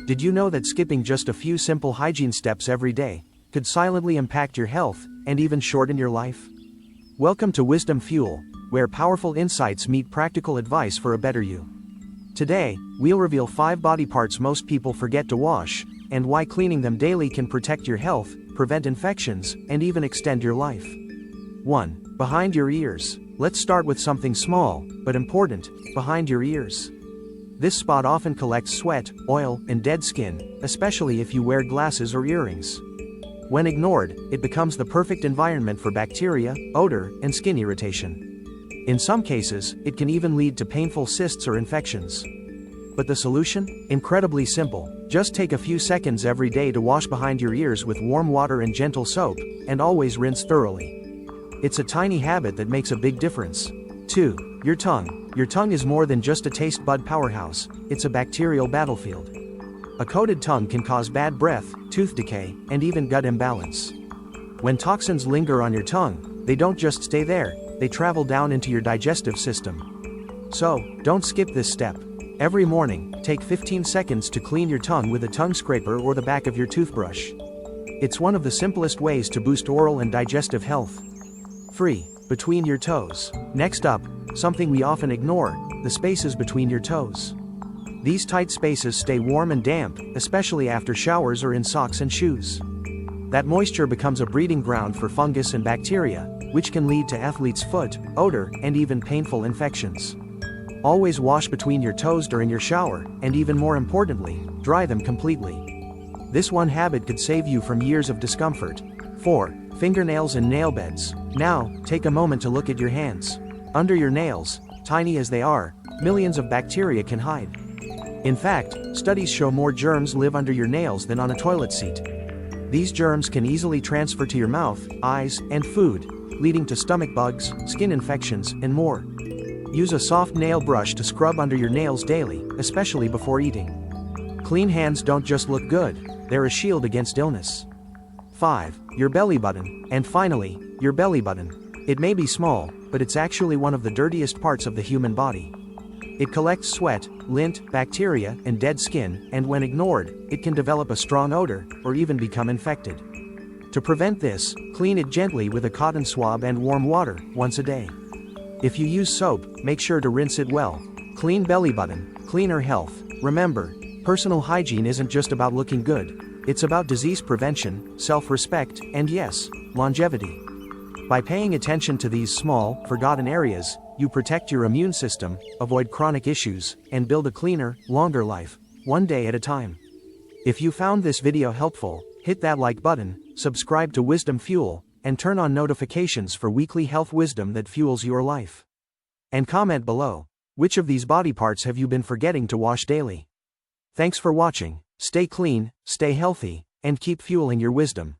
Did you know that skipping just a few simple hygiene steps every day could silently impact your health and even shorten your life? Welcome to Wisdom Fuel, where powerful insights meet practical advice for a better you. Today, we'll reveal 5 body parts most people forget to wash, and why cleaning them daily can protect your health, prevent infections, and even extend your life. 1. Behind your ears. Let's start with something small, but important: behind your ears. This spot often collects sweat, oil, and dead skin, especially if you wear glasses or earrings. When ignored, it becomes the perfect environment for bacteria, odor, and skin irritation. In some cases, it can even lead to painful cysts or infections. But the solution? Incredibly simple. Just take a few seconds every day to wash behind your ears with warm water and gentle soap, and always rinse thoroughly. It's a tiny habit that makes a big difference. 2. Your tongue. Your tongue is more than just a taste bud powerhouse, it's a bacterial battlefield. A coated tongue can cause bad breath, tooth decay, and even gut imbalance. When toxins linger on your tongue, they don't just stay there, they travel down into your digestive system. So, don't skip this step. Every morning, take 15 seconds to clean your tongue with a tongue scraper or the back of your toothbrush. It's one of the simplest ways to boost oral and digestive health. 3. Between your toes. Next up, something we often ignore: the spaces between your toes. These tight spaces stay warm and damp, especially after showers or in socks and shoes. That moisture becomes a breeding ground for fungus and bacteria, which can lead to athlete's foot, odor, and even painful infections. Always wash between your toes during your shower, and even more importantly, dry them completely. This one habit could save you from years of discomfort. 4. Fingernails and nail beds. Now, take a moment to look at your hands. Under your nails, tiny as they are, millions of bacteria can hide. In fact, studies show more germs live under your nails than on a toilet seat. These germs can easily transfer to your mouth, eyes, and food, leading to stomach bugs, skin infections, and more. Use a soft nail brush to scrub under your nails daily, especially before eating. Clean hands don't just look good, they're a shield against illness. 5. Your belly button. And finally, your belly button. It may be small, but it's actually one of the dirtiest parts of the human body. It collects sweat, lint, bacteria, and dead skin, and when ignored, it can develop a strong odor, or even become infected. To prevent this, clean it gently with a cotton swab and warm water, once a day. If you use soap, make sure to rinse it well. Clean belly button, cleaner health. Remember, personal hygiene isn't just about looking good. It's about disease prevention, self-respect, and yes, longevity. By paying attention to these small, forgotten areas, you protect your immune system, avoid chronic issues, and build a cleaner, longer life, one day at a time. If you found this video helpful, hit that like button, subscribe to Wisdom Fuel, and turn on notifications for weekly health wisdom that fuels your life. And comment below, which of these body parts have you been forgetting to wash daily? Thanks for watching. Stay clean, stay healthy, and keep fueling your wisdom.